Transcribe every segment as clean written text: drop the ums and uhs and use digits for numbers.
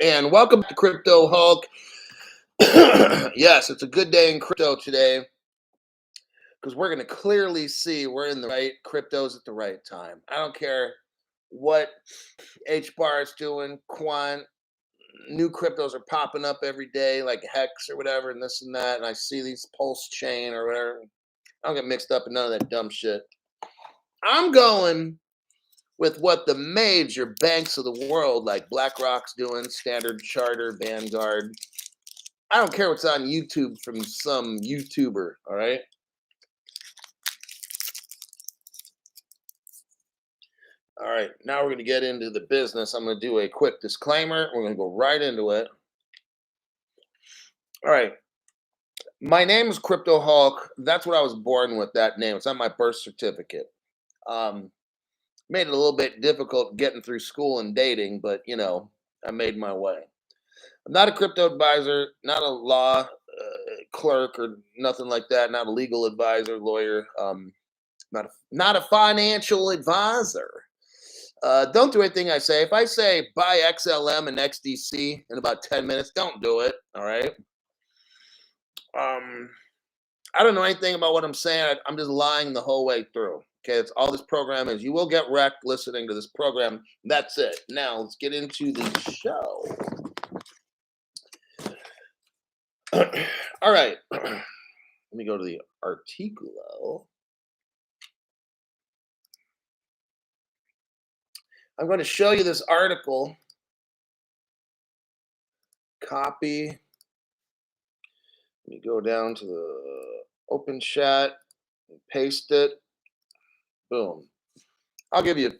And welcome to Crypto Hulk. Yes, it's a good day in crypto today because we're going to clearly see we're in the right cryptos at the right time. I don't care what H bar is doing, Quant, new cryptos are popping up every day, like Hex or whatever, and this and that. And I see these Pulse Chain or whatever. I don't get mixed up in none of that dumb shit. I'm going with what the major banks of the world, like BlackRock's doing, Standard Charter, Vanguard. I don't care what's on YouTube from some YouTuber, all right? All right, now we're going to get into the business. I'm going to do a quick disclaimer. We're going to go right into it. All right, my name is Crypto Hulk. That's what I was born with, that name. It's on my birth certificate. Um, Made it a little bit difficult getting through school and dating, but I made my way. I'm not a crypto advisor, not a law clerk or nothing like that, not a legal advisor, lawyer. Not a financial advisor. Don't do anything I say. If I say buy XLM and XDC in about 10 minutes, don't do it. All right. Um, I don't know anything about what I'm saying. I'm just lying the whole way through. Okay, it's all this program is. You will get wrecked listening to this program. That's it. Now let's get into the show. All right. Let me go to the articulo. I'm going to show you this article. Copy. Let me go down to the open chat and paste it. Boom. I'll give you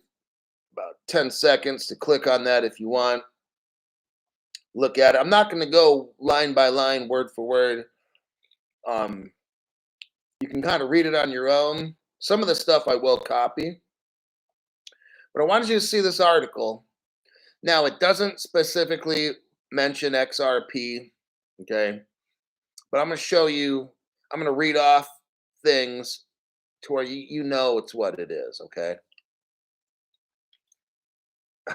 about 10 seconds to click on that if you want. Look at it. I'm not going to go line by line, word for word. You can kind of read it on your own. Some of the stuff I will copy. But I wanted you to see this article. Now, it doesn't specifically mention XRP, okay? But I'm going to show you, I'm going to read off things to where you know it's what it is, okay?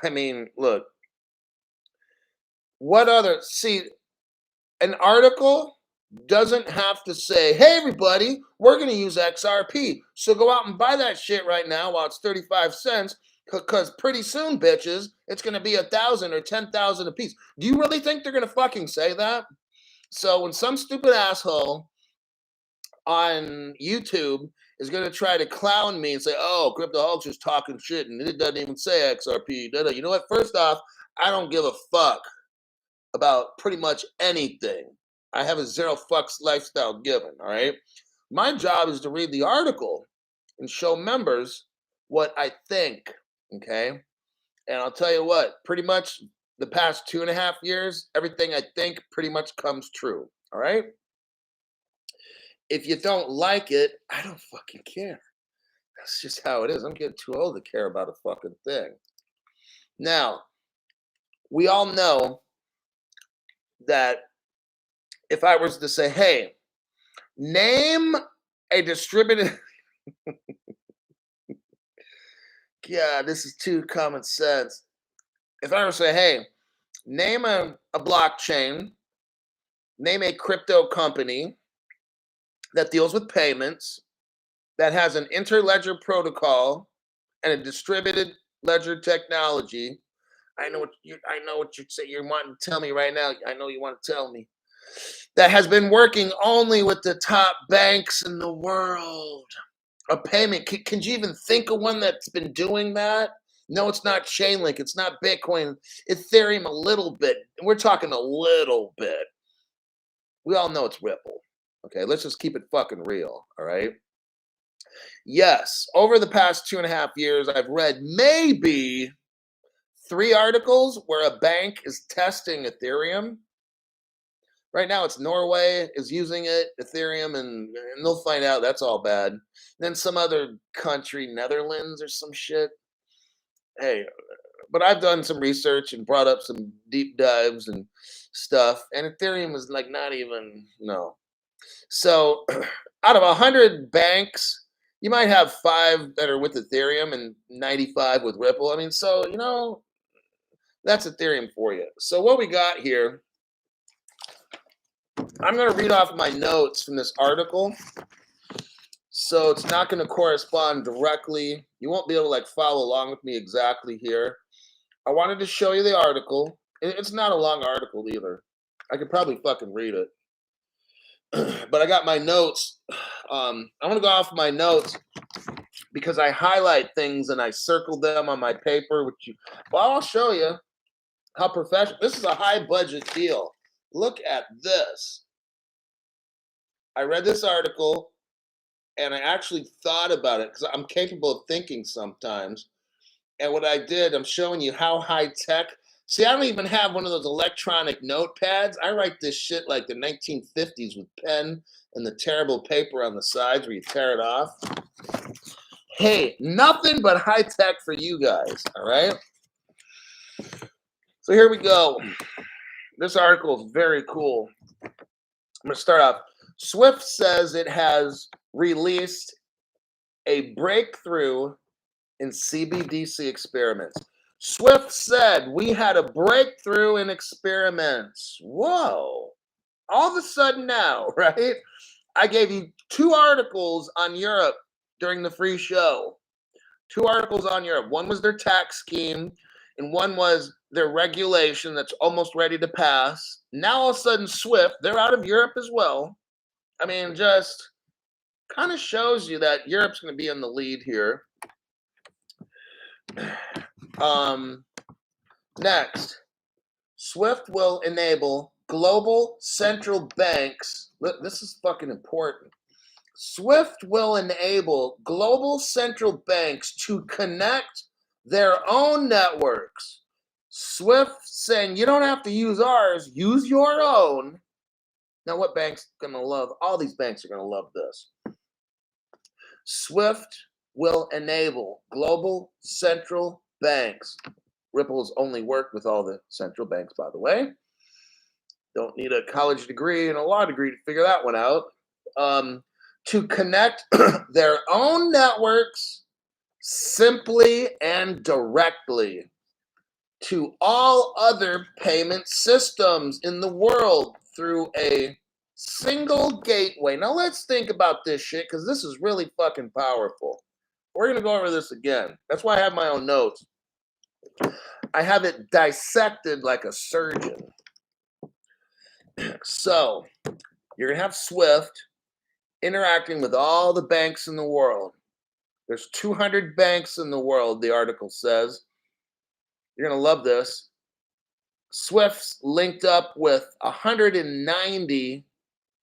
I mean, look, an article doesn't have to say, hey, everybody, we're going to use XRP. So go out and buy that shit right now while it's 35 cents. Because pretty soon, bitches, it's going to be 1,000 or 10,000 a piece. Do you really think they're going to fucking say that? So when some stupid asshole on YouTube is going to try to clown me and say, oh, Crypto Hulk's just talking shit and it doesn't even say XRP. You know what? First off, I don't give a fuck about pretty much anything. I have a zero fucks lifestyle given, all right? My job is to read the article and show members what I think, okay? And I'll tell you what, pretty much the past 2.5 years, everything I think pretty much comes true, all right? If you don't like it, I don't fucking care. That's just how it is. I'm getting too old to care about a fucking thing. Now, we all know that if I was to say, hey, name a distributed. Yeah, this is too common sense. If I were to say, hey, name a blockchain, name a crypto company that deals with payments, that has an interledger protocol and a distributed ledger technology. I know what you say. You're wanting to tell me right now. I know you want to tell me that has been working only with the top banks in the world. A payment. Can you even think of one that's been doing that? No, it's not Chainlink. It's not Bitcoin. Ethereum a little bit. We're talking a little bit. We all know it's Ripple. Okay, let's just keep it fucking real. All right. Yes, over the past 2.5 years, I've read maybe 3 articles where a bank is testing Ethereum. Right now, it's Norway is using it, Ethereum, and they'll find out that's all bad. Then some other country, Netherlands or some shit. Hey, but I've done some research and brought up some deep dives and stuff, and Ethereum is like not even no. So, out of 100 banks, you might have 5 that are with Ethereum and 95 with Ripple. I mean, so That's Ethereum for you. So what we got here, I'm going to read off my notes from this article. So it's not going to correspond directly. You won't be able to like follow along with me exactly here. I wanted to show you the article. It's not a long article either. I could probably fucking read it. But I got my notes. I'm going to go off my notes because I highlight things and I circle them on my paper. Well, I'll show you how professional. This is a high budget deal. Look at this. I read this article and I actually thought about it because I'm capable of thinking sometimes. And what I did, I'm showing you how high tech. See, I don't even have one of those electronic notepads. I write this shit like the 1950s with pen and the terrible paper on the sides where you tear it off. Hey, nothing but high tech for you guys, all right? So here we go. This article is very cool. I'm going to start off. Swift says it has released a breakthrough in CBDC experiments. Swift said we had a breakthrough in experiments. Whoa. All of a sudden now, right? I gave you 2 articles on Europe during the free show. 2 articles on Europe. One was their tax scheme, and one was their regulation that's almost ready to pass. Now all of a sudden, Swift, they're out of Europe as well. I mean, just kind of shows you that Europe's going to be in the lead here. Next, Swift will enable global central banks. This is fucking important. Swift will enable global central banks to connect their own networks. Swift saying you don't have to use ours, use your own. Now, what bank's gonna love? All these banks are gonna love this. Swift will enable global central banks. Ripple's only worked with all the central banks, by the way. Don't need a college degree and a law degree to figure that one out. To connect their own networks simply and directly to all other payment systems in the world through a single gateway. Now let's think about this shit because this is really fucking powerful. We're going to go over this again. That's why I have my own notes. I have it dissected like a surgeon. So you're going to have Swift interacting with all the banks in the world. There's 200 banks in the world, the article says. You're going to love this. Swift's linked up with 190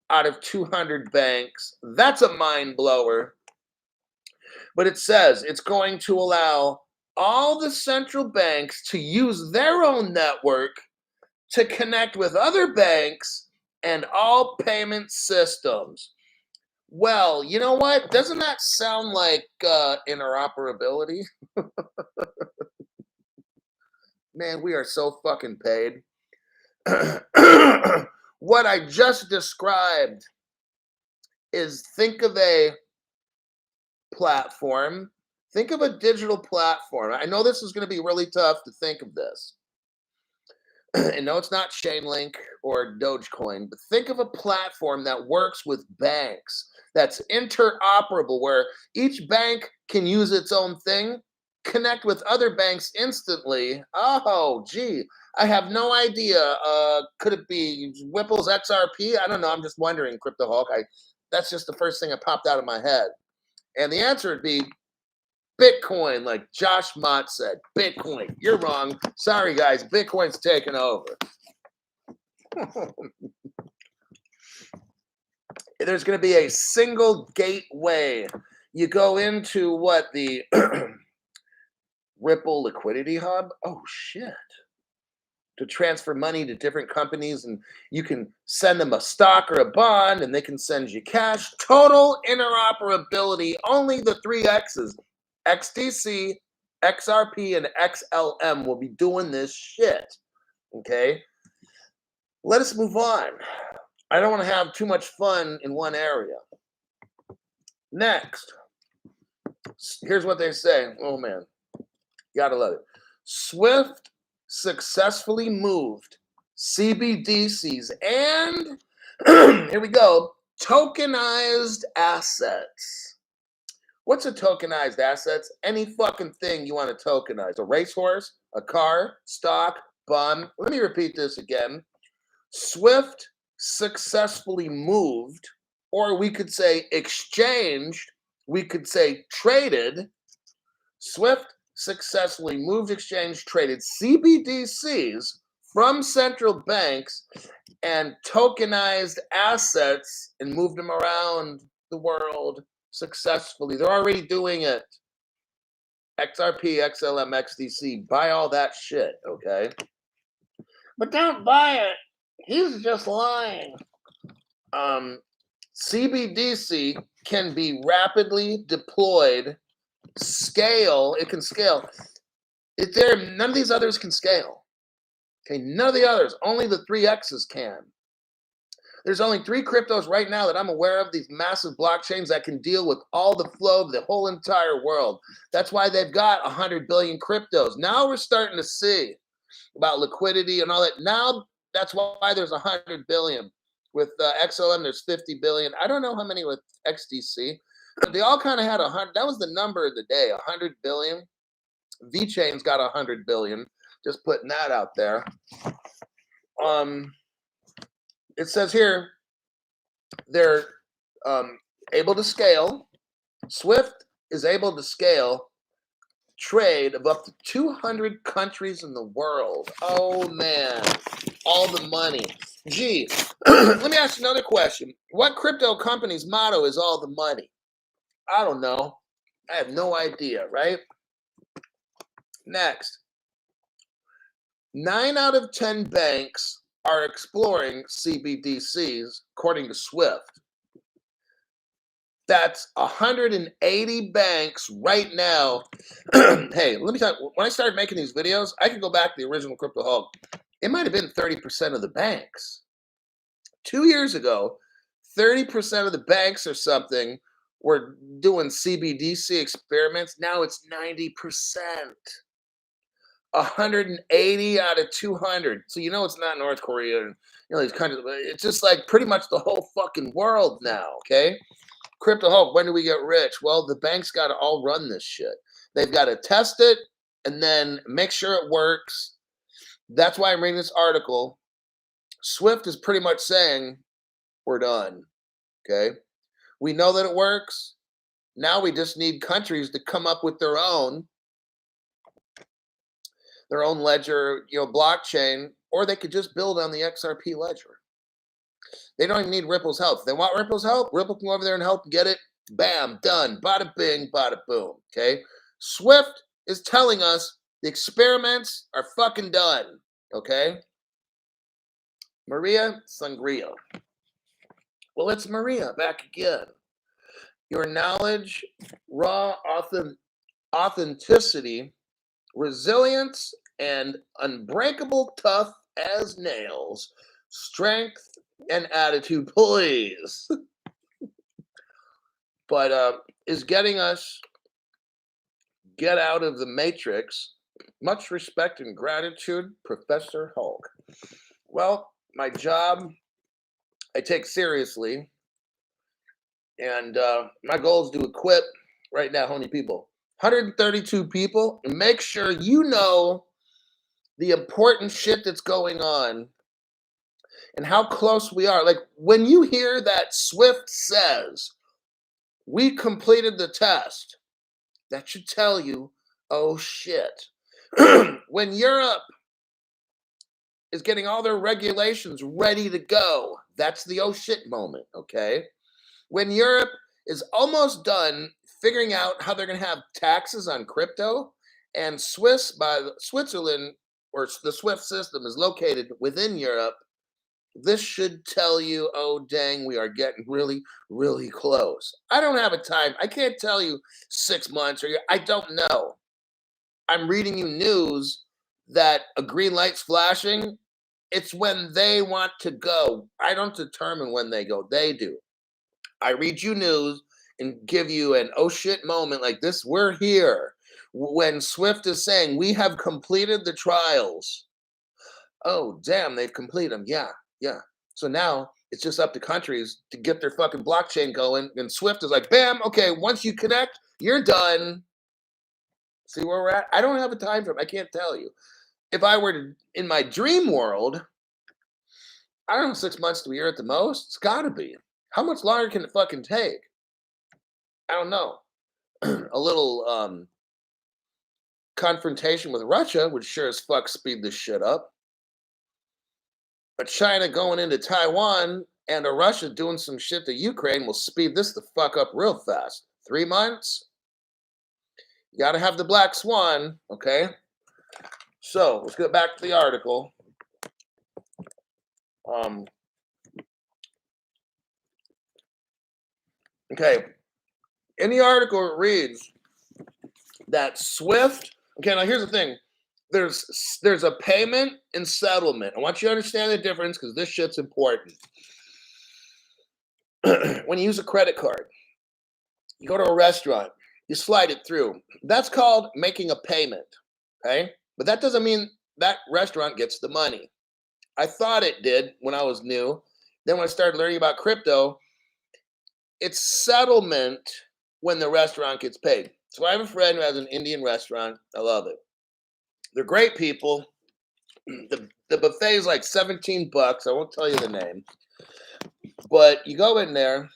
out of 200 banks. That's a mind blower. But it says it's going to allow all the central banks to use their own network to connect with other banks and all payment systems. Well, you know what? Doesn't that sound like interoperability? Man, we are so fucking paid. What I just described is think of a platform. Think of a digital platform. I know this is going to be really tough to think of this. And no, it's not Chainlink or Dogecoin, but think of a platform that works with banks, that's interoperable, where each bank can use its own thing, connect with other banks instantly. Oh, gee, I have no idea. Could it be Whipple's XRP? I don't know. I'm just wondering, Crypto Hulk. That's just the first thing that popped out of my head. And the answer would be Bitcoin, like Josh Mott said. Bitcoin. You're wrong. Sorry, guys. Bitcoin's taken over. There's going to be a single gateway. You go into what, the Ripple Liquidity Hub? Oh, shit. To transfer money to different companies, and you can send them a stock or a bond, and they can send you cash. Total interoperability. Only the 3 X's. XDC, XRP, and XLM will be doing this shit. Okay? Let us move on. I don't want to have too much fun in one area. Next, here's what they say. Oh, man. You gotta love it. Swift successfully moved CBDCs and here we go, tokenized assets. What's a tokenized asset? Any fucking thing you want to tokenize. A racehorse, a car, stock, bond. Let me repeat this again. SWIFT successfully moved, or we could say exchanged, we could say traded. SWIFT successfully moved, exchanged, traded CBDCs from central banks and tokenized assets and moved them around the world successfully. They're already doing it. XRP, XLM, XDC, buy all that shit, okay? But don't buy it. He's just lying. CBDC can be rapidly deployed, scale. It can scale. None of these others can scale. Okay, none of the others. Only the 3Xs can. There's only 3 cryptos right now that I'm aware of, these massive blockchains that can deal with all the flow of the whole entire world. That's why they've got 100 billion cryptos. Now we're starting to see about liquidity and all that. Now that's why there's 100 billion. With XLM, there's 50 billion. I don't know how many with XDC, but they all kind of had 100. That was the number of the day, 100 billion. VeChain's got 100 billion. Just putting that out there. It says here they're able to scale. SWIFT is able to scale trade of up to 200 countries in the world. Oh man, all the money. Gee, let me ask you another question. What crypto company's motto is all the money? I don't know. I have no idea, right? Next, 9 out of 10 banks are exploring CBDCs, according to SWIFT. That's 180 banks right now. Hey, let me tell you, when I started making these videos, I could go back to the original Crypto Hulk. It might have been 30% of the banks. 2 years ago, 30% of the banks or something were doing CBDC experiments. Now it's 90%. 180 out of 200. So you know it's not North Korea and these countries. It's just like pretty much the whole fucking world now, okay? Crypto Hulk, when do we get rich? Well, the banks got to all run this shit. They've got to test it and then make sure it works. That's why I'm reading this article. SWIFT is pretty much saying we're done, okay? We know that it works. Now we just need countries to come up with their own ledger, blockchain, or they could just build on the XRP ledger. They don't even need Ripple's help. If they want Ripple's help, Ripple can go over there and help get it. Bam, done. Bada bing, bada boom. Okay? SWIFT is telling us the experiments are fucking done. Okay? Maria Sangria. Well, it's Maria back again. Your knowledge, raw authenticity, resilience, and unbreakable tough as nails, strength and attitude, please. But is getting us get out of the matrix. Much respect and gratitude, Professor Hulk. Well, my job I take seriously, and my goal is to equip right now how many people? 132 people, and make sure you know the important shit that's going on and how close we are. Like when you hear that SWIFT says we completed the test, that should tell you, oh shit. When Europe is getting all their regulations ready to go, that's the oh shit moment, okay? When Europe is almost done figuring out how they're going to have taxes on crypto, and Switzerland, or the SWIFT system is located within Europe, this should tell you, oh, dang, we are getting really, really close. I don't have a time. I can't tell you 6 months or I don't know. I'm reading you news that a green light's flashing. It's when they want to go. I don't determine when they go. They do. I read you news and give you an oh shit moment like this. We're here. When SWIFT is saying we have completed the trials. Oh, damn, they've completed them. Yeah, yeah. So now it's just up to countries to get their fucking blockchain going. And SWIFT is like, bam, okay, once you connect, you're done. See where we're at? I don't have a time frame. I can't tell you. If I were to, in my dream world, I don't know, 6 months to a year at the most. It's got to be. How much longer can it fucking take? I don't know. A little confrontation with Russia would sure as fuck speed this shit up. But China going into Taiwan and a Russia doing some shit to Ukraine will speed this the fuck up real fast. 3 months? You got to have the black swan, okay? So let's get back to the article. Okay. In the article, it reads that SWIFT. Okay, now here's the thing. There's a payment and settlement. I want you to understand the difference because this shit's important. When you use a credit card, you go to a restaurant, you slide it through. That's called making a payment, okay? But that doesn't mean that restaurant gets the money. I thought it did when I was new. Then when I started learning about crypto, it's settlement when the restaurant gets paid. So I have a friend who has an Indian restaurant. I love it. They're great people. The buffet is like $17. I won't tell you the name. But you go in there.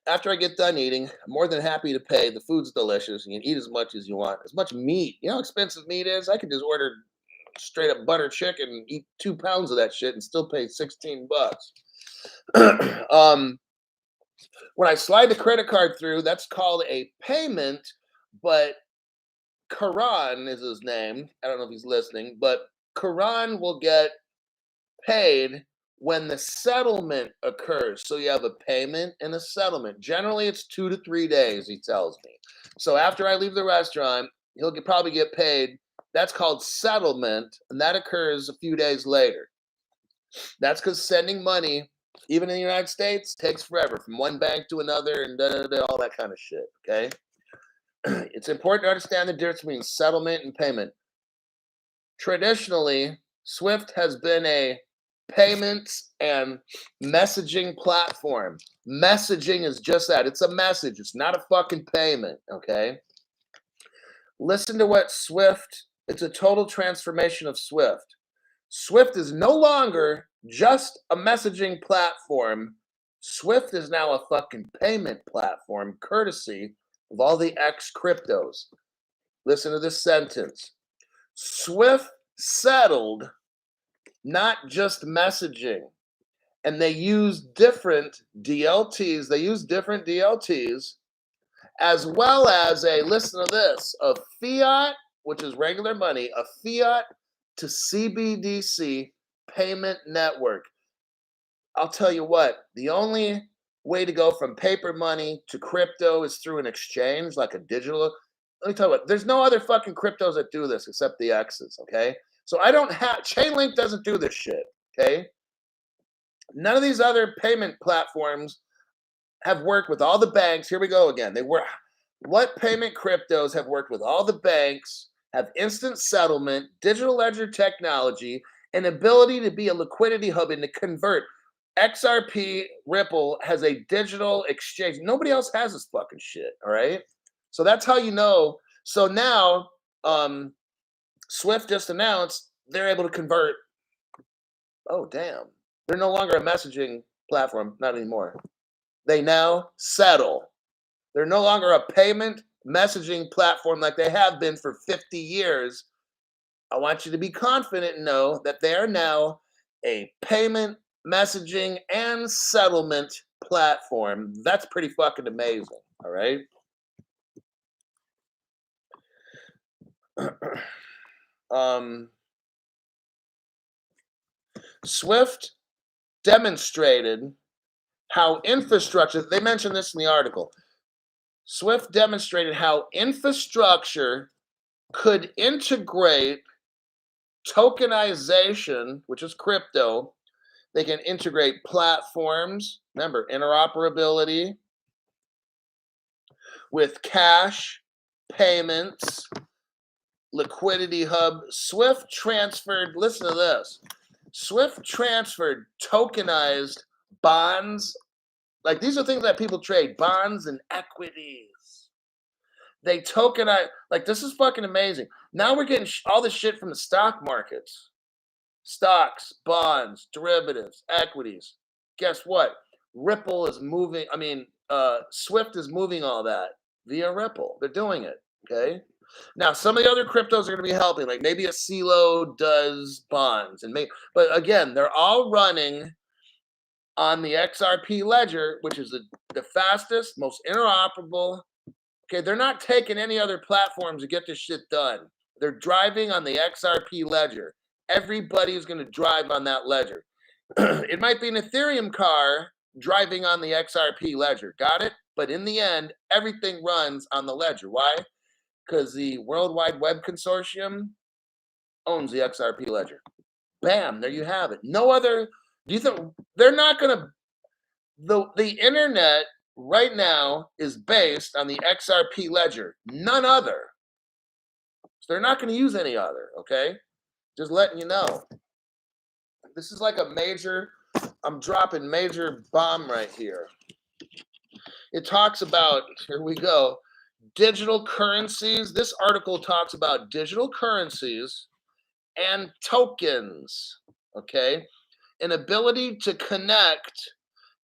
After I get done eating, I'm more than happy to pay. The food's delicious. You can eat as much as you want. As much meat. You know how expensive meat is? I could just order straight up butter chicken and eat 2 pounds of that shit and still pay $16. When I slide the credit card through, that's called a payment, but Karan is his name. I don't know if he's listening, but Karan will get paid when the settlement occurs. So you have a payment and a settlement. Generally, it's 2 to 3 days, he tells me. So after I leave the restaurant, he'll probably get paid. That's called settlement, and that occurs a few days later. That's because sending money, even in the United States, takes forever from one bank to another and all that kind of shit, okay? It's important to understand the difference between settlement and payment. Traditionally, SWIFT has been a payments and messaging platform. Messaging is just that. It's a message. It's not a fucking payment, okay? Listen to what SWIFT, it's a total transformation of SWIFT. SWIFT is no longer just a messaging platform. SWIFT is now a fucking payment platform, courtesy of all the ex-cryptos. Listen to this sentence. SWIFT settled not just messaging. And they use different DLTs. They use different DLTs as well as listen to this, a fiat, which is regular money, a fiat to CBDC payment network. I'll tell you what, the only way to go from paper money to crypto is through an exchange, like a digital. Let me tell you what, there's no other fucking cryptos that do this except the X's, okay? So I don't have, Chainlink doesn't do this shit, okay? None of these other payment platforms have worked with all the banks. Here we go again. What payment cryptos have worked with all the banks, have instant settlement, digital ledger technology, and ability to be a liquidity hub and to convert. XRP Ripple has a digital exchange. Nobody else has this fucking shit, all right? So that's how you know. So now SWIFT just announced they're able to convert. Oh, damn. They're no longer a messaging platform, not anymore. They now settle. They're no longer a payment messaging platform like they have been for 50 years. I want you to be confident and know that they are now a payment, messaging, and settlement platform. That's pretty fucking amazing, all right? SWIFT demonstrated how infrastructure, they mentioned this in the article, SWIFT demonstrated how infrastructure could integrate tokenization, which is crypto. They can integrate platforms, remember, interoperability with cash payments, liquidity hub. Swift transferred, listen to this. Swift transferred tokenized bonds. Like, these are things that people trade, bonds and equities. They tokenize, like, this is fucking amazing. Now we're getting all this shit from the stock markets. Stocks, bonds, derivatives, equities. Guess what? Ripple is moving, Swift is moving all that via Ripple. They're doing it, okay? Now, some of the other cryptos are going to be helping, like maybe a CeeLo does bonds, but again, they're all running on the XRP ledger, which is the fastest, most interoperable. Okay, they're not taking any other platforms to get this shit done. They're driving on the XRP ledger. Everybody is going to drive on that ledger. It might be an Ethereum car driving on the XRP ledger. Got it? But in the end, everything runs on the ledger. Why? Because the World Wide Web Consortium owns the XRP ledger. Bam, there you have it. No other. Do you think they're not going to? The internet right now is based on the XRP ledger, none other. So they're not going to use any other, okay? Just letting you know. This is like a major, I'm dropping major bomb right here. It talks about, here we go, digital currencies. This article talks about digital currencies and tokens, okay? An ability to connect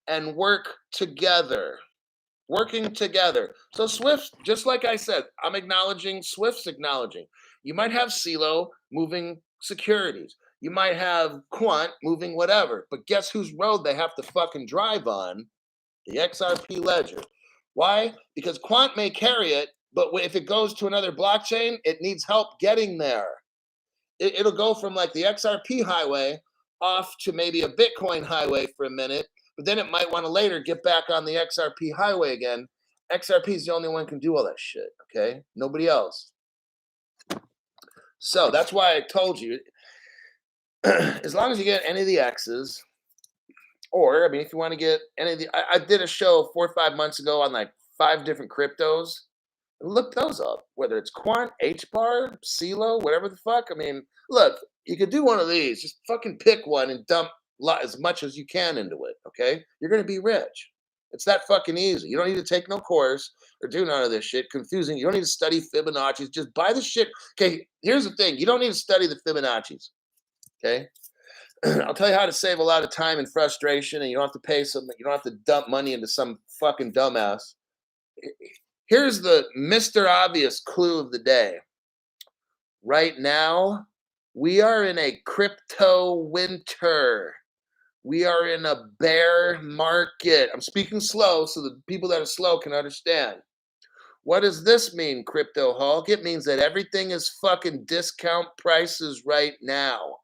and work together. Working together. So Swift, just like I said, I'm acknowledging, Swift's acknowledging. You might have CeeLo moving securities. You might have Quant moving whatever. But guess whose road they have to fucking drive on? The XRP ledger. Why? Because Quant may carry it, but if it goes to another blockchain, it needs help getting there. It'll go from like the XRP highway off to maybe a Bitcoin highway for a minute, but then it might want to later get back on the XRP highway again. XRP is the only one who can do all that shit, okay? Nobody else. So that's why I told you, as long as you get any of the X's, or, if you want to get any of the, I did a show 4 or 5 months ago on like 5 different cryptos. Look those up, whether it's Quant, HBAR, CeeLo, whatever the fuck. Look, you could do one of these. Just fucking pick one and dump as much as you can into it, okay? You're going to be rich. It's that fucking easy. You don't need to take no course or do none of this shit. Confusing. You don't need to study Fibonacci's. Just buy the shit. Okay, here's the thing. You don't need to study the Fibonacci's, okay? I'll tell you how to save a lot of time and frustration, and you don't have to pay something. You don't have to dump money into some fucking dumbass. Here's the Mr. Obvious clue of the day. Right now, we are in a crypto winter. We are in a bear market. I'm speaking slow so the people that are slow can understand. What does this mean, Crypto Hulk? It means that everything is fucking discount prices right now.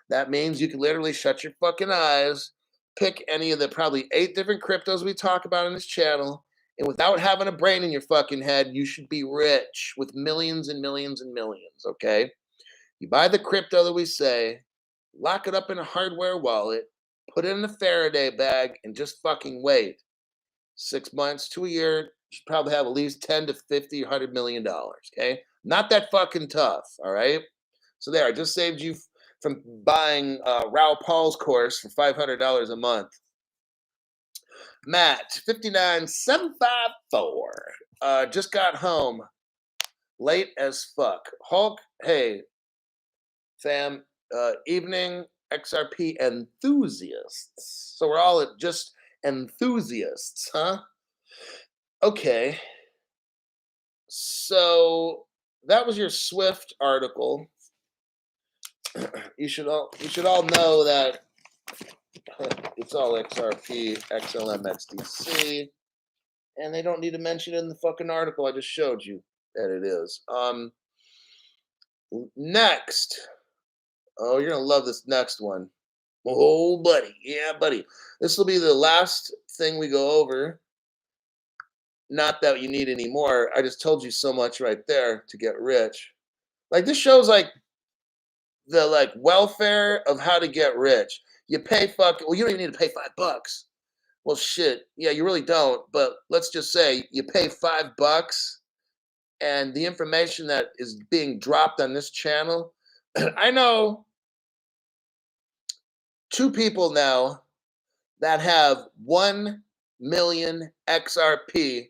That means you can literally shut your fucking eyes, pick any of the probably 8 different cryptos we talk about on this channel, and without having a brain in your fucking head, you should be rich with millions and millions and millions, okay? You buy the crypto that we say, lock it up in a hardware wallet, put it in a Faraday bag, and just fucking wait. 6 months to a year, you should probably have at least 10 to 50 or $100 million, okay? Not that fucking tough, all right? So there, I just saved you from buying Raoul Paul's course for $500 a month. Matt, 59754, just got home late as fuck. Hulk, hey, fam, evening XRP enthusiasts. So we're all just enthusiasts, huh? Okay. So that was your Swift article. You should all know that it's all XRP, XLM, XDC, and they don't need to mention it in the fucking article. I just showed you that it is. Next. Oh, you're gonna love this next one. Oh, buddy. Yeah, buddy. This will be the last thing we go over. Not that you need any more. I just told you so much right there to get rich. Like, this shows like the welfare of how to get rich. You pay well, you don't even need to pay $5. Well, shit. Yeah, you really don't. But let's just say you pay $5 and the information that is being dropped on this channel, I know two people now that have 1 million XRP.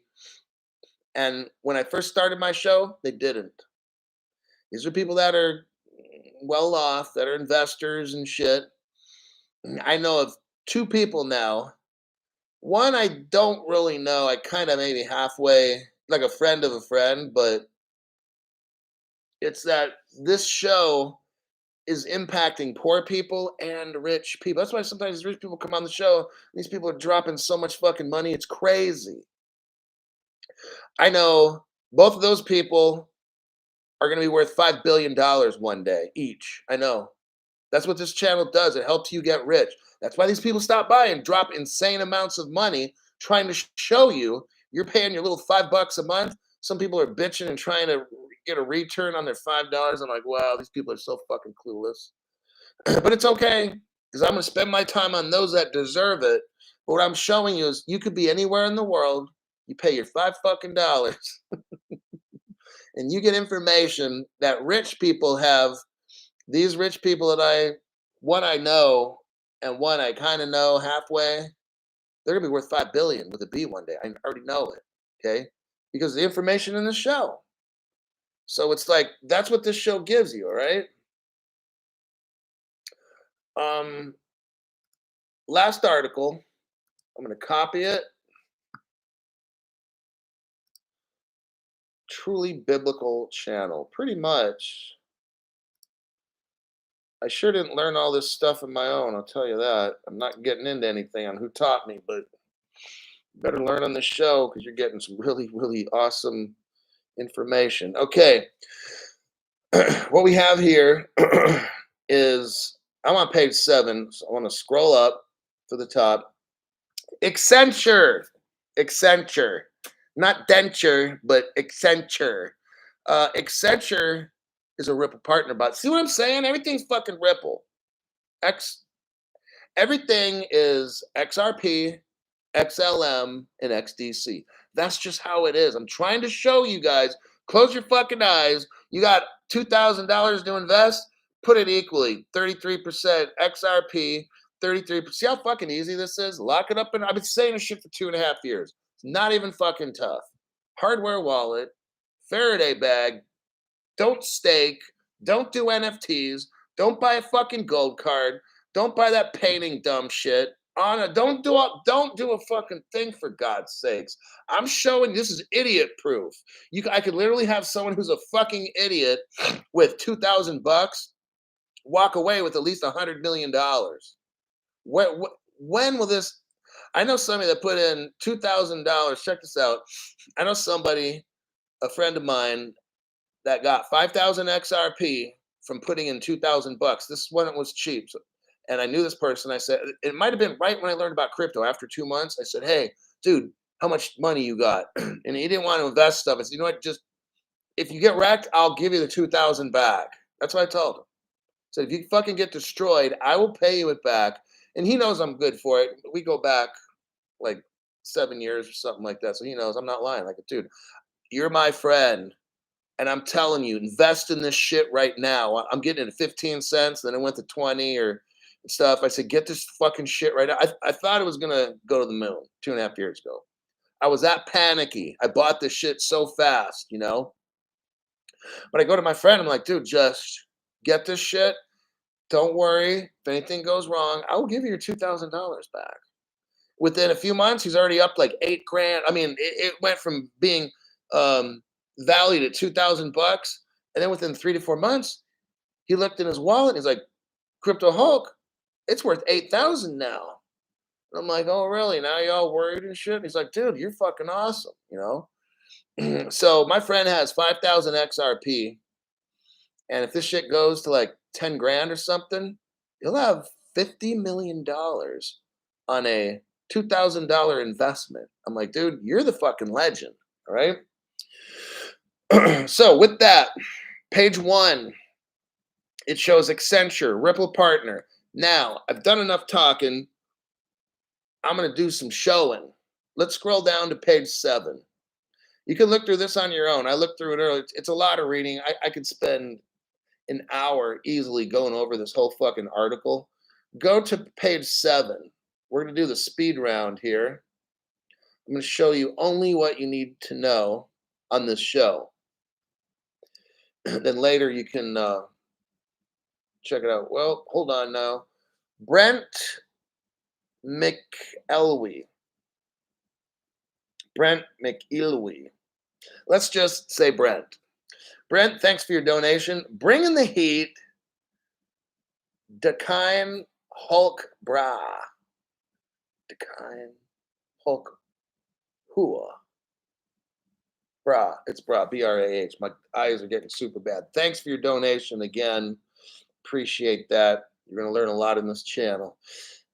And when I first started my show, they didn't. These are people that are well off, that are investors and shit. I know of two people now. One I don't really know. I kind of maybe halfway, like a friend of a friend, but it's that this show is impacting poor people and rich people. That's why sometimes rich people come on the show. These people are dropping so much fucking money. It's crazy. I know both of those people are going to be worth $5 billion one day each. I know. That's what this channel does. It helps you get rich. That's why these people stop by and drop insane amounts of money trying to show you you're paying your little $5 a month. Some people are bitching and trying to get a return on their $5. I'm like, wow, these people are so fucking clueless. But it's okay because I'm going to spend my time on those that deserve it. But what I'm showing you is you could be anywhere in the world. You pay your $5 fucking dollars and you get information that rich people have. These rich people that one I know and one I kind of know halfway, they're gonna be worth 5 billion with a B one day. I already know it. Okay, because of the information in the show. So it's like that's what this show gives you. All right. Um, last article. I'm gonna copy it. Truly biblical channel. Pretty much. I sure didn't learn all this stuff on my own. I'll tell you that. I'm not getting into anything on who taught me, but better learn on the show because you're getting some really, really awesome information. Okay. What we have here is I'm on page 7. So I want to scroll up to the top. Accenture. Accenture. Not denture, but Accenture. Accenture is a Ripple partner bot. See what I'm saying? Everything's fucking Ripple. Everything is XRP, XLM, and XDC. That's just how it is. I'm trying to show you guys. Close your fucking eyes. You got $2,000 to invest. Put it equally. 33% XRP, 33%. See how fucking easy this is? Lock it up. And I've been saying this shit for 2.5 years. It's not even fucking tough. Hardware wallet, Faraday bag. Don't stake. Don't do NFTs. Don't buy a fucking gold card. Don't buy that painting dumb shit. Don't do a fucking thing for God's sakes. I'm showing this is idiot proof. I could literally have someone who's a fucking idiot with $2,000 walk away with at least $100 million. When will this? I know somebody that put in $2,000. Check this out. I know somebody, a friend of mine, that got 5,000 XRP from putting in $2,000. This one was cheap. And I knew this person. I said, it might have been right when I learned about crypto. After 2 months, I said, hey, dude, how much money you got? And he didn't want to invest stuff. I said, you know what? Just if you get wrecked, I'll give you the 2,000 back. That's what I told him. I said, if you fucking get destroyed, I will pay you it back. And he knows I'm good for it. We go back like 7 years or something like that. So he knows I'm not lying. Like, dude, you're my friend. And I'm telling you, invest in this shit right now. I'm getting it at 15 cents. Then it went to 20 or stuff. I said, get this fucking shit right now. I thought it was going to go to the moon 2.5 years ago. I was that panicky. I bought this shit so fast, you know? But I go to my friend. I'm like, dude, just get this shit. Don't worry. If anything goes wrong, I will give you your $2,000 back. Within a few months, he's already up like $8,000. I mean, it went from being valued at $2,000, and then within 3 to 4 months, he looked in his wallet. And he's like, "Crypto Hulk, it's worth 8,000 now." And I'm like, "Oh, really? Now y'all worried and shit?" And he's like, "Dude, you're fucking awesome," you know. So my friend has 5,000 XRP, and if this shit goes to like 10 grand or something, he'll have $50 million on a $2,000 investment. I'm like, dude, you're the fucking legend. All right. So with that, page 1, it shows Accenture, Ripple partner. Now, I've done enough talking. I'm going to do some showing. Let's scroll down to page 7. You can look through this on your own. I looked through it earlier. It's a lot of reading. I could spend an hour easily going over this whole fucking article. Go to page 7. We're going to do the speed round here. I'm going to show you only what you need to know on this show. Then later you can check it out. Well, hold on now. Brent McElwee. Brent McElwee. Let's just say Brent. Brent, thanks for your donation. Bringing the heat. Dakine Hulk Bra. Dakine Hulk Hua. Bra. It's Bra. B-R-A-H. My eyes are getting super bad. Thanks for your donation again. Appreciate that. You're going to learn a lot in this channel.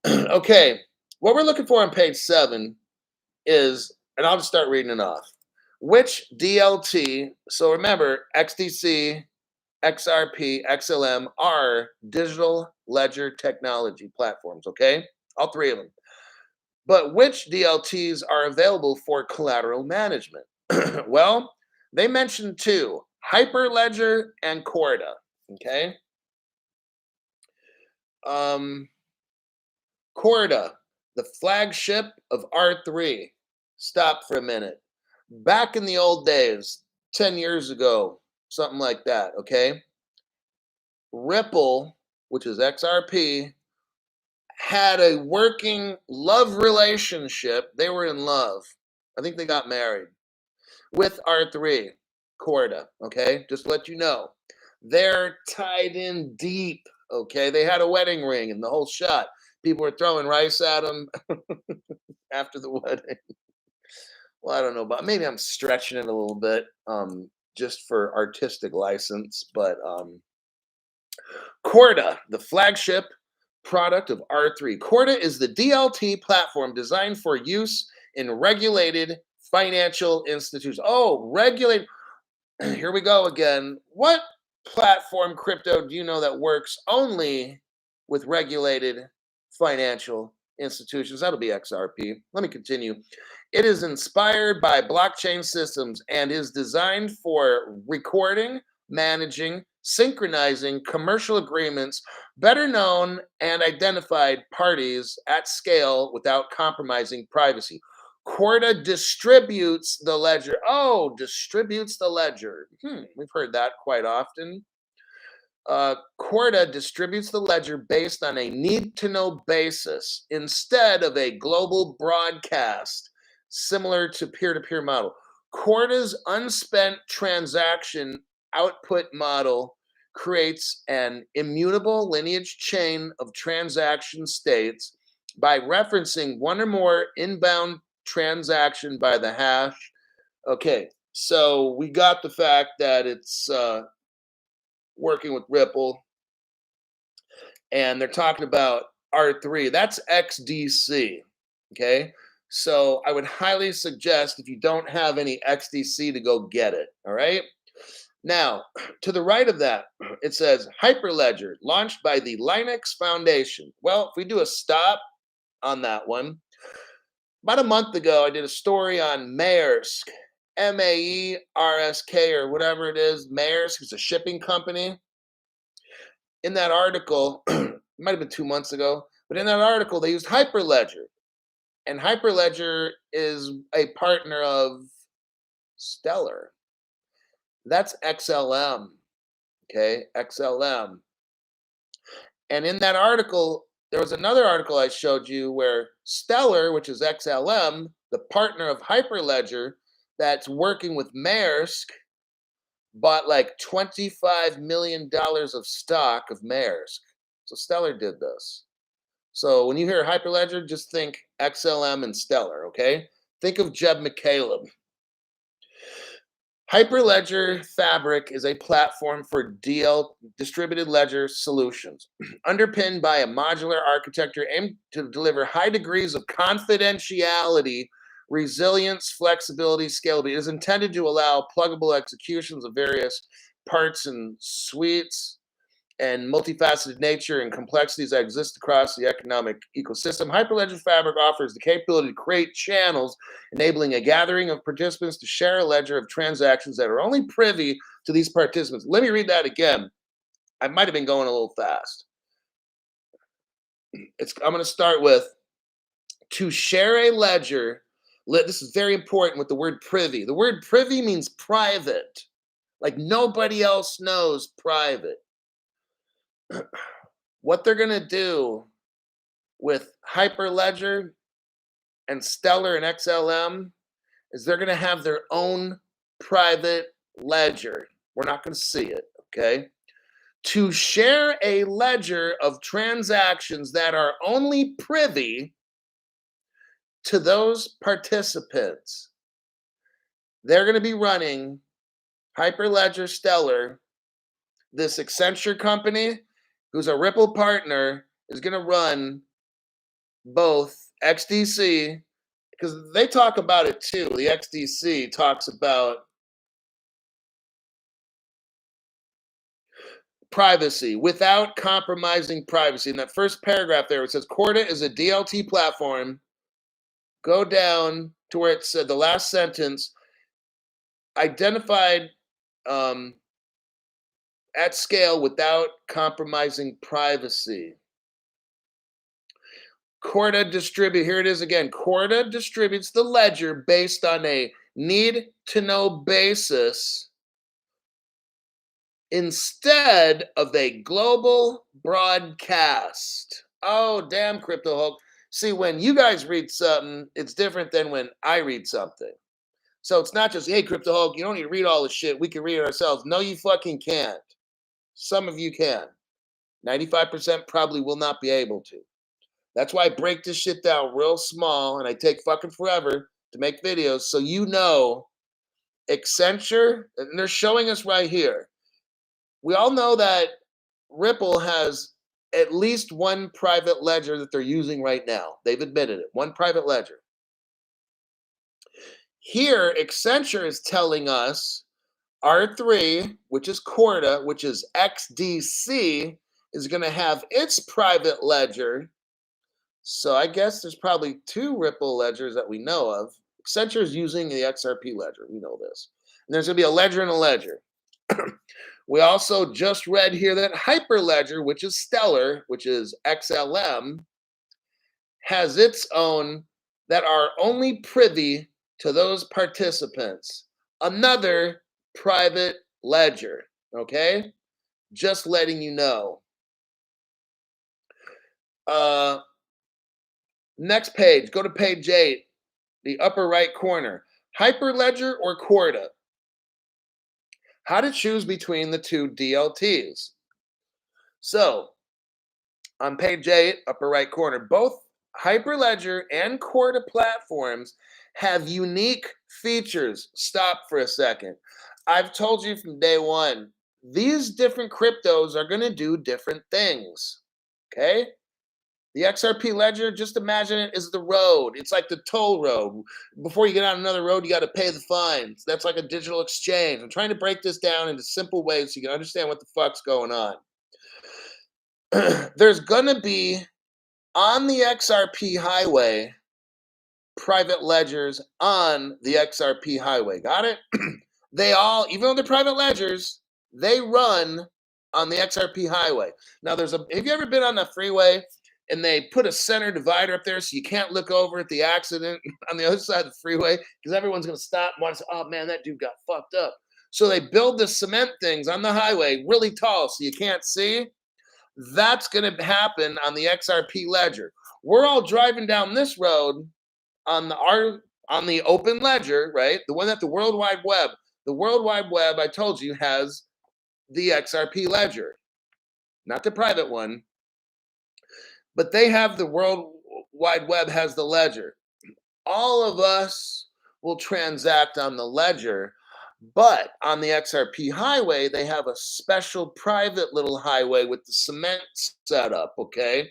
Okay. What we're looking for on page 7 is, and I'll just start reading it off. Which DLT, so remember, XDC, XRP, XLM are digital ledger technology platforms, okay? All 3 of them. But which DLTs are available for collateral management? Well, they mentioned 2, Hyperledger and Corda, okay? Corda, the flagship of R3. Stop for a minute. Back in the old days, 10 years ago, something like that, okay? Ripple, which is XRP, had a working love relationship. They were in love. I think they got married with R3, Corda, okay? Just to let you know. They're tied in deep, okay? They had a wedding ring and the whole shot. People were throwing rice at them after the wedding. Well, I don't know, but maybe I'm stretching it a little bit just for artistic license. But Corda, the flagship product of R3. Corda is the DLT platform designed for use in regulated financial institutions. Oh, regulated. Here we go again. What platform crypto do you know that works only with regulated financial institutions? That'll be XRP. Let me continue. It is inspired by blockchain systems and is designed for recording, managing, synchronizing commercial agreements, better known and identified parties at scale without compromising privacy. Corda distributes the ledger. Oh, distributes the ledger. We've heard that quite often. Corda distributes the ledger based on a need-to-know basis instead of a global broadcast, similar to peer-to-peer model. Corda's unspent transaction output model creates an immutable lineage chain of transaction states by referencing one or more inbound transaction by the hash. Okay, so we got the fact that it's working with Ripple, and they're talking about R3. That's XDC, okay? So I would highly suggest if you don't have any XDC to go get it, all right? Now, to the right of that, it says Hyperledger, launched by the Linux Foundation. Well, if we do a stop on that one, about a month ago, I did a story on Maersk, Maersk, or whatever it is. Maersk is a shipping company. In that article, it might have been 2 months ago, but in that article, they used Hyperledger. And Hyperledger is a partner of Stellar. That's XLM, okay? XLM. And in that article, there was another article I showed you where Stellar, which is XLM, the partner of Hyperledger that's working with Maersk, bought like $25 million of stock of Maersk. So Stellar did this. So when you hear Hyperledger, just think XLM and Stellar, okay? Think of Jeb McCaleb. Hyperledger Fabric is a platform for distributed ledger solutions, underpinned by a modular architecture aimed to deliver high degrees of confidentiality, resilience, flexibility, scalability. It is intended to allow pluggable executions of various parts and suites and multifaceted nature and complexities that exist across the economic ecosystem, Hyperledger Fabric offers the capability to create channels, enabling a gathering of participants to share a ledger of transactions that are only privy to these participants. Let me read that again. I might have been going a little fast. I'm going to start with to share a ledger. This is very important with the word privy. The word privy means private, like nobody else knows private. What they're going to do with Hyperledger and Stellar and XLM is they're going to have their own private ledger. We're not going to see it, okay? To share a ledger of transactions that are only privy to those participants, they're going to be running Hyperledger Stellar. This Accenture company, who's a Ripple partner, is going to run both XDC, because they talk about it too. The XDC talks about privacy without compromising privacy. In that first paragraph there, it says Corda is a DLT platform. Go down to where it said the last sentence, identified at scale without compromising privacy. Corda here it is again. Corda distributes the ledger based on a need-to-know basis instead of a global broadcast. Oh, damn, Crypto Hulk. See, when you guys read something, it's different than when I read something. So it's not just, hey, Crypto Hulk, you don't need to read all this shit. We can read it ourselves. No, you fucking can't. Some of you can. 95% probably will not be able to. That's why I break this shit down real small and I take fucking forever to make videos so you know Accenture, and they're showing us right here. We all know that Ripple has at least one private ledger that they're using right now. They've admitted it. One private ledger. Here, Accenture is telling us R3, which is Corda, which is XDC, is going to have its private ledger. So I guess there's probably two Ripple ledgers that we know of. Accenture is using the XRP ledger. We know this. And there's going to be a ledger and a ledger. We also just read here that Hyperledger, which is Stellar, which is XLM, has its own that are only privy to those participants. Another private ledger, okay? Just letting you know. Next page, go to page 8, the upper right corner. Hyperledger or Corda? How to choose between the two DLTs. So, on page 8, upper right corner, both Hyperledger and Corda platforms have unique features. Stop for a second. I've told you from day one, these different cryptos are going to do different things, okay? The XRP ledger, just imagine it is the road. It's like the toll road. Before you get on another road, you got to pay the fines. That's like a digital exchange. I'm trying to break this down into simple ways so you can understand what the fuck's going on. There's going to be, on the XRP highway, private ledgers on the XRP highway. Got it? They all, even though they're private ledgers, they run on the XRP highway. Now, have you ever been on the freeway and they put a center divider up there so you can't look over at the accident on the other side of the freeway because everyone's going to stop and want to say, oh man, that dude got fucked up. So they build the cement things on the highway really tall so you can't see. That's going to happen on the XRP ledger. We're all driving down this road on the open ledger, right? The one that the World Wide Web, I told you, has the XRP ledger, not the private one. But they have the World Wide Web has the ledger. All of us will transact on the ledger, but on the XRP highway, they have a special private little highway with the cement set up, okay?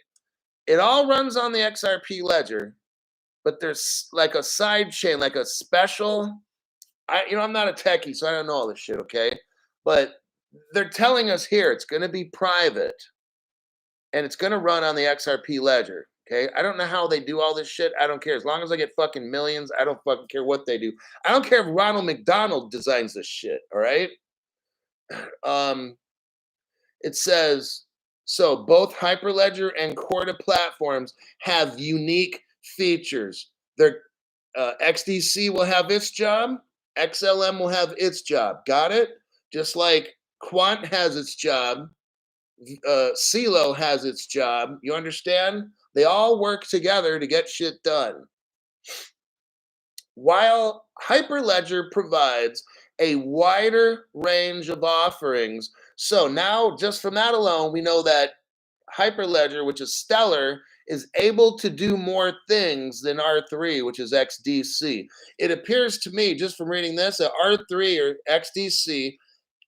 It all runs on the XRP ledger, but there's like a side chain, like a special, I'm not a techie, so I don't know all this shit, okay? But They're telling us here it's going to be private and it's going to run on the XRP ledger. Okay. I don't know how they do all this shit. I don't care. As long as I get fucking millions, I don't fucking care what they do. I don't care if Ronald McDonald designs this shit. All right. Um, it says so both Hyperledger and Corda platforms have unique features. Their XDC will have its job, XLM will have its job. Got it? Just like Quant has its job, CeeLo has its job. You understand? They all work together to get shit done. While Hyperledger provides a wider range of offerings, so now just from that alone, we know that Hyperledger, which is Stellar, is able to do more things than R3, which is XDC. It appears to me, just from reading this, that R3 or XDC,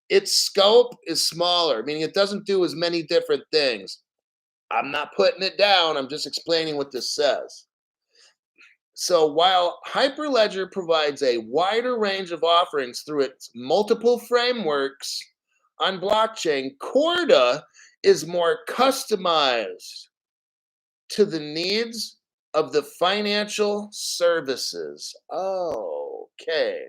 its scope is smaller, meaning it doesn't do as many different things. I'm not putting it down, I'm just explaining what this says. So while Hyperledger provides a wider range of offerings through its multiple frameworks on blockchain, Corda is more customized to the needs of the financial services. Okay.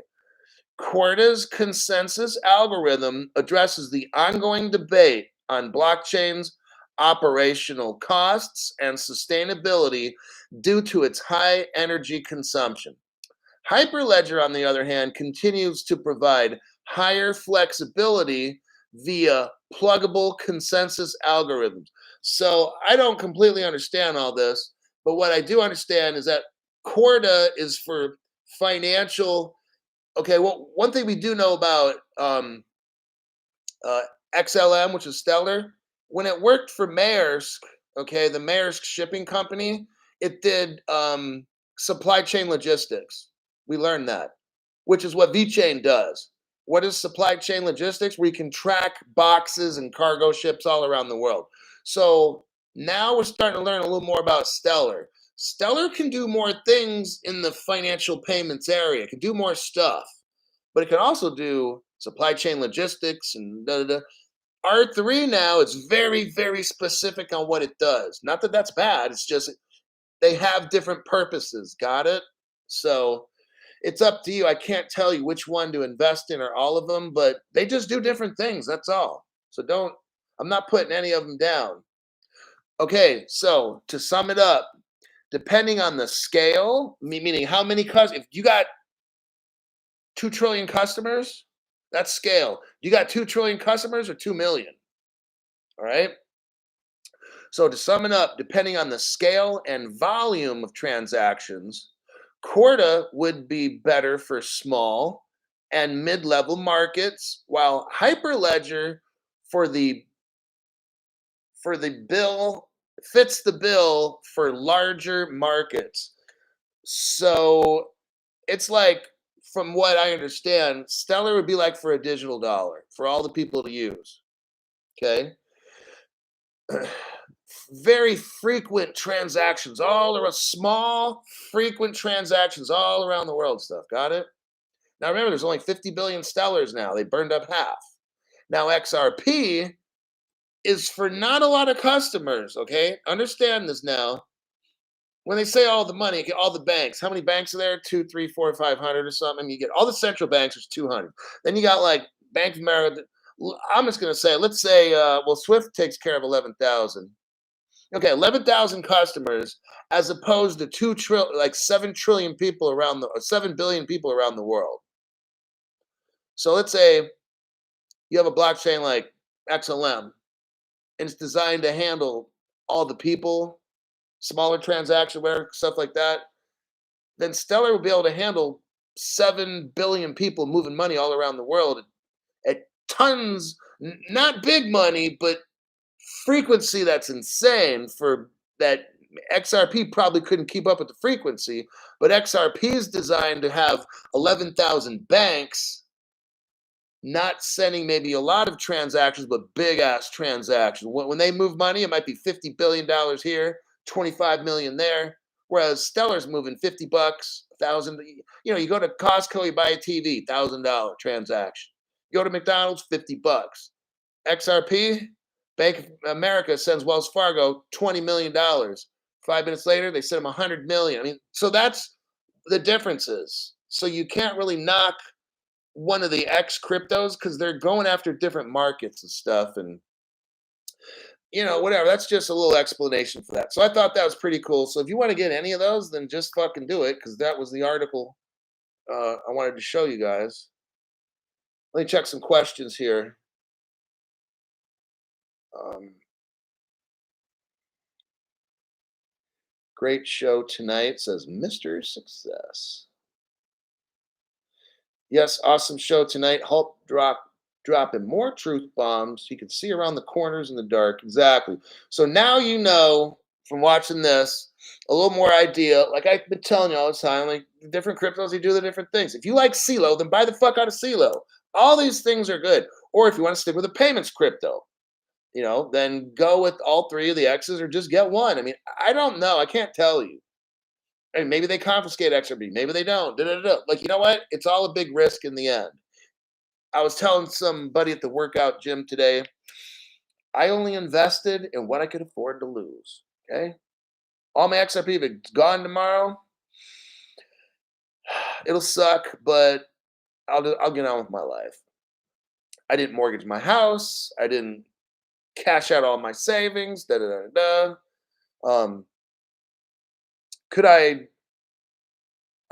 Corda's consensus algorithm addresses the ongoing debate on blockchain's operational costs and sustainability due to its high energy consumption. Hyperledger, on the other hand, continues to provide higher flexibility via pluggable consensus algorithms. So I don't completely understand all this, but what I do understand is that Corda is for financial. Okay, well, one thing we do know about uh, XLM, which is Stellar, when it worked for Maersk, okay, the Maersk shipping company, it did supply chain logistics. We learned that, which is what VeChain does. What is supply chain logistics? We can track boxes and cargo ships all around the world. So now we're starting to learn a little more about Stellar. Stellar can do more things in the financial payments area. It can do more stuff, but it can also do supply chain logistics and da da da. R3 now is very, very specific on what it does. Not that that's bad. It's just they have different purposes. Got it? So it's up to you. I can't tell you which one to invest in or all of them, but they just do different things. That's all. So I'm not putting any of them down. Okay, so to sum it up, depending on the scale, meaning how many customers, if you got 2 trillion customers, that's scale. You got 2 trillion customers or 2 million. All right. So to sum it up, depending on the scale and volume of transactions, Corda would be better for small and mid-level markets, while Hyperledger for the bill fits the bill for larger markets. So it's like, from what I understand, Stellar would be like for a digital dollar for all the people to use. Okay. Very frequent transactions all around, small, frequent transactions all around the world stuff. Got it? Now remember, there's only 50 billion Stellars now. They burned up half. Now XRP is for not a lot of customers. Okay. Understand this now. When they say all the money, get all the banks. How many banks are there? 2, 3, 4, 500 or something. You get all the central banks, there's 200. Then you got like Bank of America. I'm just going to say, let's say, well, Swift takes care of 11,000. Okay, 11,000 customers, as opposed to 2 trillion, like 7 trillion people around the, or 7 billion people around the world. So let's say you have a blockchain like XLM, and it's designed to handle all the people, smaller transaction, whatever, stuff like that. Then Stellar will be able to handle 7 billion people moving money all around the world at tons, not big money, but frequency that's insane for that. XRP probably couldn't keep up with the frequency, but XRP is designed to have 11,000 banks not sending maybe a lot of transactions, but big ass transactions. When they move money, it might be $50 billion here, 25 million there. Whereas Stellar's moving $50, 1,000. You go to Costco, you buy a TV, $1,000 transaction. You go to McDonald's, $50. XRP, Bank of America sends Wells Fargo $20 million. 5 minutes later, they send them 100 million. I mean, so that's the differences. So you can't really knock one of the X cryptos because they're going after different markets and stuff. And whatever. That's just a little explanation for that. So I thought that was pretty cool. So if you want to get any of those, then just fucking do it because that was the article I wanted to show you guys. Let me check some questions here. Great show tonight, says Mr. Success. Yes, awesome show tonight. Hulk dropping more truth bombs. You can see around the corners in the dark. Exactly. So now you know from watching this a little more idea. Like I've been telling you all the time, like the different cryptos, they do the different things. If you like CeeLo, then buy the fuck out of CeeLo. All these things are good. Or if you want to stick with a payments crypto, then go with all three of the X's or just get one. I mean, I don't know. I can't tell you. And maybe they confiscate XRP. Maybe they don't. Like, you know what? It's all a big risk in the end. I was telling somebody at the workout gym today, I only invested in what I could afford to lose. Okay. All my XRP, if it's gone tomorrow, it'll suck, but I'll get on with my life. I didn't mortgage my house. I didn't cash out all my savings. Could I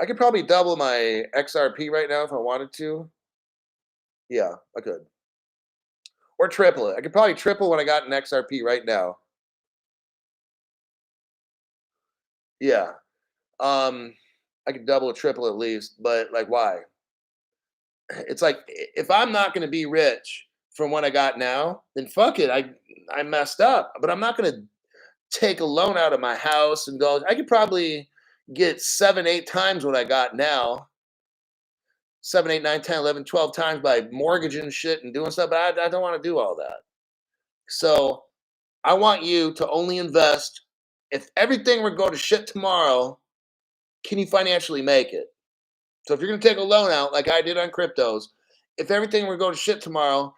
could probably double my XRP right now if I wanted to. Yeah, I could. Or triple it. I could probably triple what I got in XRP right now. Yeah. I could double or triple at least, but like why? It's like if I'm not going to be rich from what I got now, then fuck it. I messed up, but I'm not going to take a loan out of my house and go. I could probably get 7, 8 times what I got now. 7, 8, 9, 10, 11, 12 times by mortgaging shit and doing stuff, but I don't want to do all that. So I want you to only invest if everything were to go to shit tomorrow, can you financially make it? So if you're going to take a loan out like I did on cryptos, if everything were to go to shit tomorrow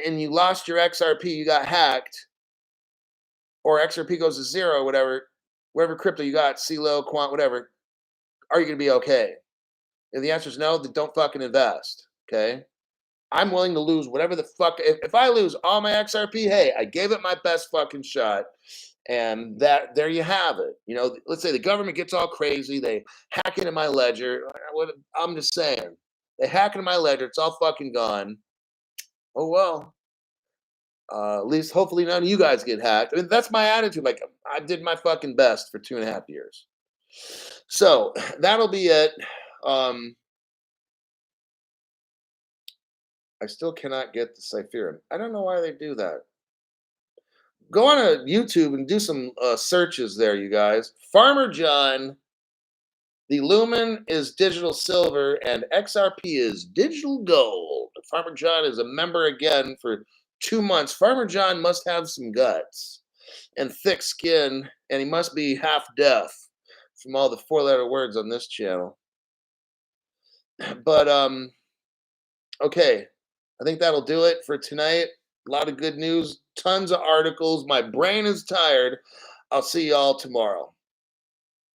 and you lost your XRP, you got hacked, or XRP goes to zero, whatever crypto you got, CeeLo, Quant, whatever, are you going to be okay? If the answer is no, then don't fucking invest, okay? I'm willing to lose whatever the fuck. If I lose all my XRP, hey, I gave it my best fucking shot. And there you have it. Let's say the government gets all crazy. They hack into my ledger. I'm just saying. They hack into my ledger. It's all fucking gone. Oh, well. At least hopefully none of you guys get hacked. I mean, that's my attitude. Like, I did my fucking best for 2.5 years. So that'll be it. I still cannot get the Cypherum. I don't know why they do that. Go on to YouTube and do some searches there, you guys. Farmer John, the Lumen is digital silver and XRP is digital gold. Farmer John is a member again for 2 months. Farmer John must have some guts and thick skin, and he must be half deaf from all the 4-letter words on this channel. But okay, I think that'll do it for tonight. A lot of good news, tons of articles. My brain is tired. I'll see y'all tomorrow.